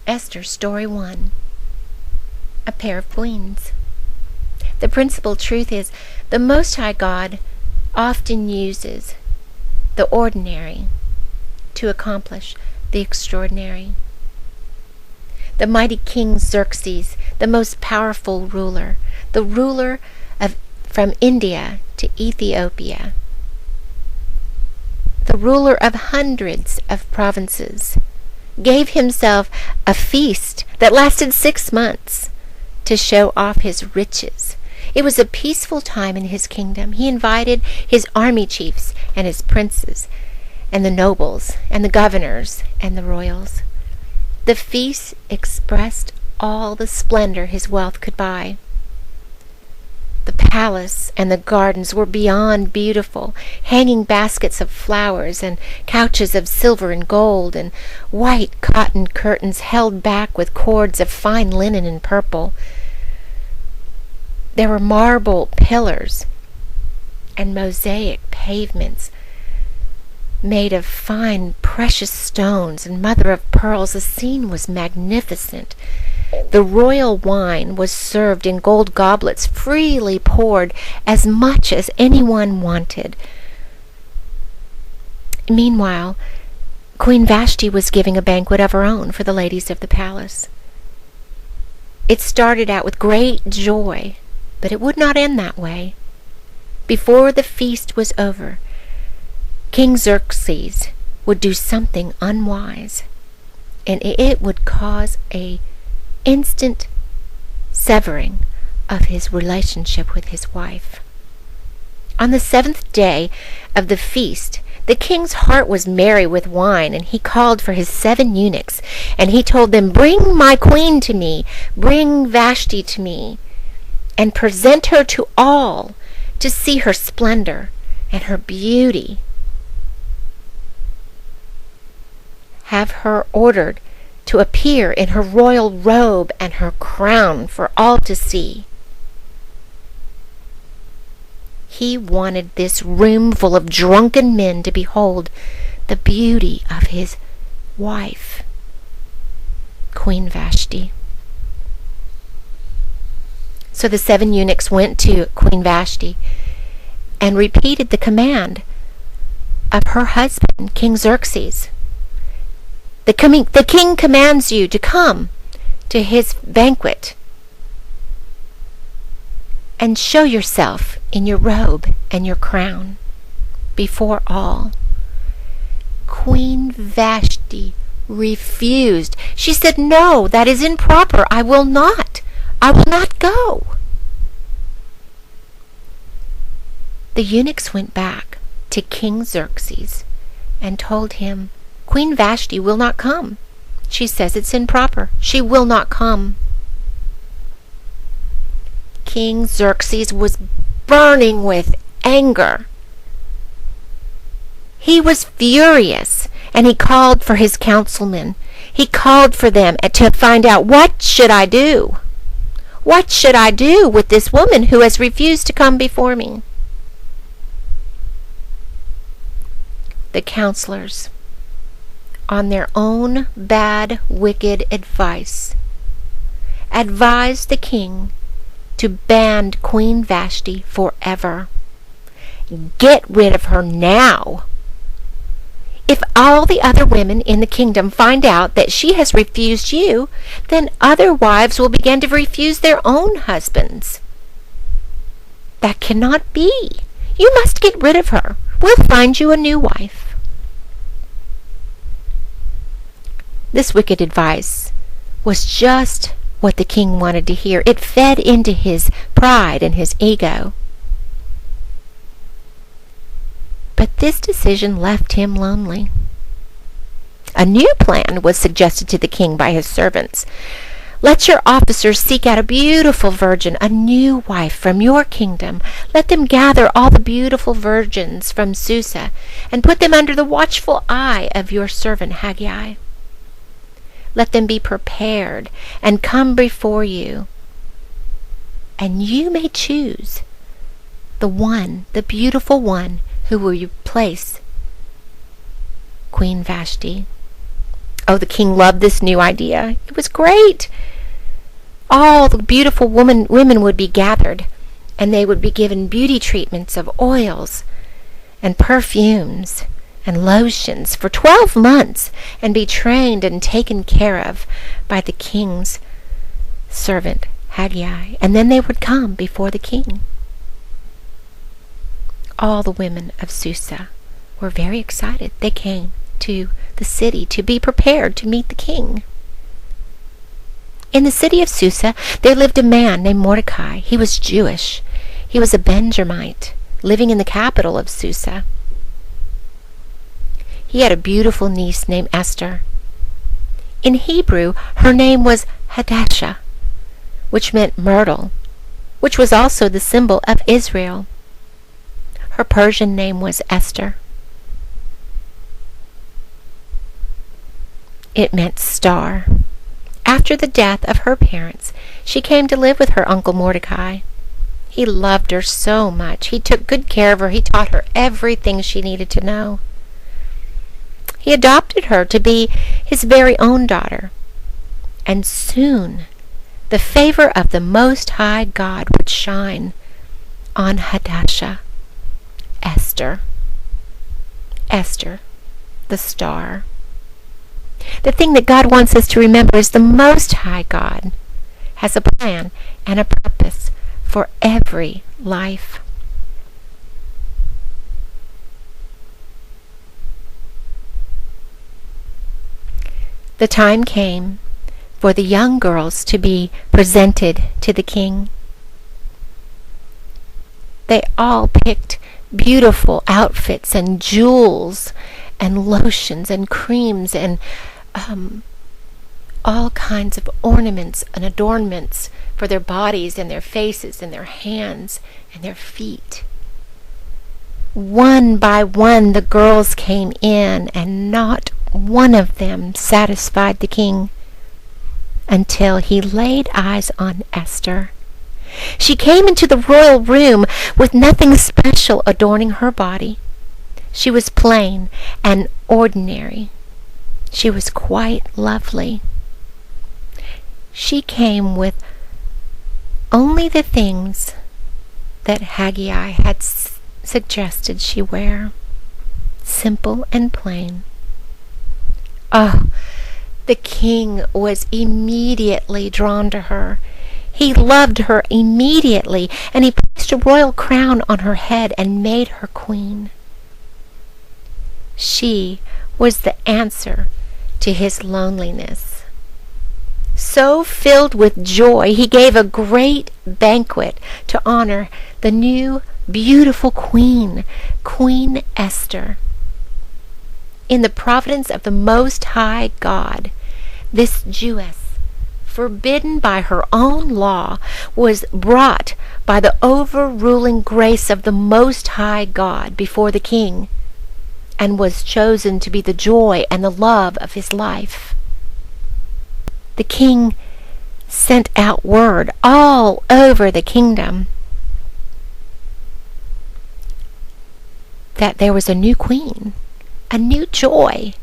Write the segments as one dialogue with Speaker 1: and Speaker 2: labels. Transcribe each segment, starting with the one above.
Speaker 1: Esther, Story 1. A Pair of Queens. The principal truth is, the Most High God often uses the ordinary to accomplish the extraordinary. The mighty King Xerxes, the most powerful ruler, the ruler from India to Ethiopia, the ruler of hundreds of provinces, gave himself a feast that lasted 6 months to show off his riches. It was a peaceful time in his kingdom. He invited his army chiefs and his princes and the nobles and the governors and the royals. The feast expressed all the splendor his wealth could buy. The palace and the gardens were beyond beautiful, hanging baskets of flowers and couches of silver and gold, and white cotton curtains held back with cords of fine linen and purple. There were marble pillars and mosaic pavements made of fine precious stones and mother of pearls. The scene was magnificent. The royal wine was served in gold goblets, freely poured as much as anyone wanted. Meanwhile, Queen Vashti was giving a banquet of her own for the ladies of the palace. It started out with great joy, but it would not end that way. Before the feast was over, King Xerxes would do something unwise, and it would cause an instant severing of his relationship with his wife. On the 7th day of the feast, the king's heart was merry with wine, and he called for his 7 eunuchs, and he told them, "Bring my queen to me, bring Vashti to me, and present her to all to see her splendor and her beauty. Have her ordered to appear in her royal robe and her crown for all to see." He wanted this room full of drunken men to behold the beauty of his wife, Queen Vashti. So the 7 eunuchs went to Queen Vashti and repeated the command of her husband, King Xerxes. The king commands you to come to his banquet and show yourself in your robe and your crown before all. Queen Vashti refused. She said, "No, that is improper. I will not go." The eunuchs went back to King Xerxes and told him, "Queen Vashti will not come. She says it's improper. She will not come." King Xerxes was burning with anger. He was furious, and he called for his councilmen. He called for them to find out, what should I do? What should I do with this woman who has refused to come before me? The counselors, on their own bad, wicked advice, advised the king to ban Queen Vashti forever. Get rid of her now. If all the other women in the kingdom find out that she has refused you, then other wives will begin to refuse their own husbands. That cannot be. You must get rid of her. We'll find you a new wife. This wicked advice was just what the king wanted to hear. It fed into his pride and his ego. But this decision left him lonely. A new plan was suggested to the king by his servants. "Let your officers seek out a beautiful virgin, a new wife from your kingdom. Let them gather all the beautiful virgins from Susa and put them under the watchful eye of your servant Haggai. Let them be prepared and come before you, and you may choose the beautiful one who will replace Queen Vashti. Oh, the king loved this new idea. It was great. All the beautiful women would be gathered, and they would be given beauty treatments of oils and perfumes and lotions for 12 months, and be trained and taken care of by the king's servant Haggai. And then they would come before the king. All the women of Susa were very excited. They came to the city to be prepared to meet the king. In the city of Susa, there lived a man named Mordecai. He was Jewish. He was a Benjamite, living in the capital of Susa. He had a beautiful niece named Esther. In Hebrew, her name was Hadassah, which meant myrtle, which was also the symbol of Israel. Her Persian name was Esther. It meant star. After the death of her parents, she came to live with her uncle Mordecai. He loved her so much. He took good care of her. He taught her everything she needed to know. He adopted her to be his very own daughter. And soon, the favor of the Most High God would shine on Hadassah, Esther. Esther, the star. The thing that God wants us to remember is the Most High God has a plan and a purpose for every life. The time came for the young girls to be presented to the king. They all picked beautiful outfits and jewels and lotions and creams and all kinds of ornaments and adornments for their bodies and their faces and their hands and their feet. One by one the girls came in, and not one of them satisfied the king until he laid eyes on Esther. She came into the royal room with nothing special adorning her body. She was plain and ordinary. She was quite lovely. She came with only the things that Haggai had suggested she wear, simple and plain. Oh, the king was immediately drawn to her. He loved her immediately, and he placed a royal crown on her head and made her queen. She was the answer to his loneliness. So filled with joy, he gave a great banquet to honor the new beautiful queen, Queen Esther. In the providence of the Most High God, this Jewess, forbidden by her own law, was brought by the overruling grace of the Most High God before the king, and was chosen to be the joy and the love of his life. The king sent out word all over the kingdom that there was a new queen, a new joy.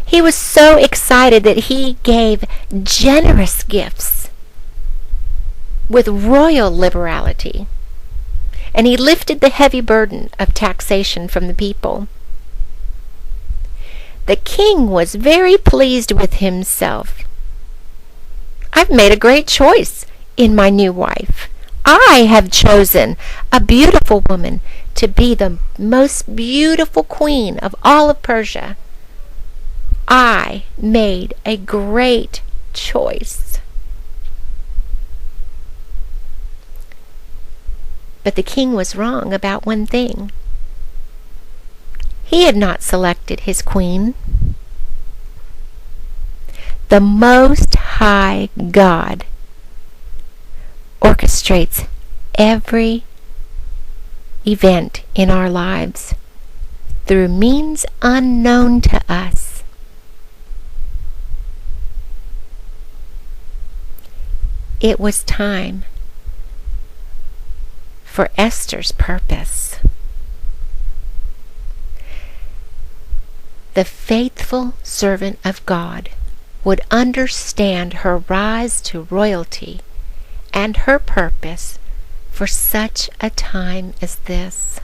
Speaker 1: He was so excited that he gave generous gifts with royal liberality, and he lifted the heavy burden of taxation from the people. The king was very pleased with himself. I've made a great choice in my new wife. I have chosen a beautiful woman to be the most beautiful queen of all of Persia. I made a great choice. But the king was wrong about one thing. He had not selected his queen. The Most High God orchestrates every event in our lives through means unknown to us. It was time for Esther's purpose. the faithful servant of God would understand her rise to royalty and her purpose for such a time as this.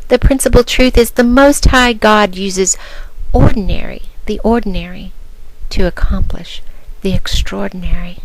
Speaker 1: The principal truth is the Most High God uses the ordinary, to accomplish the extraordinary.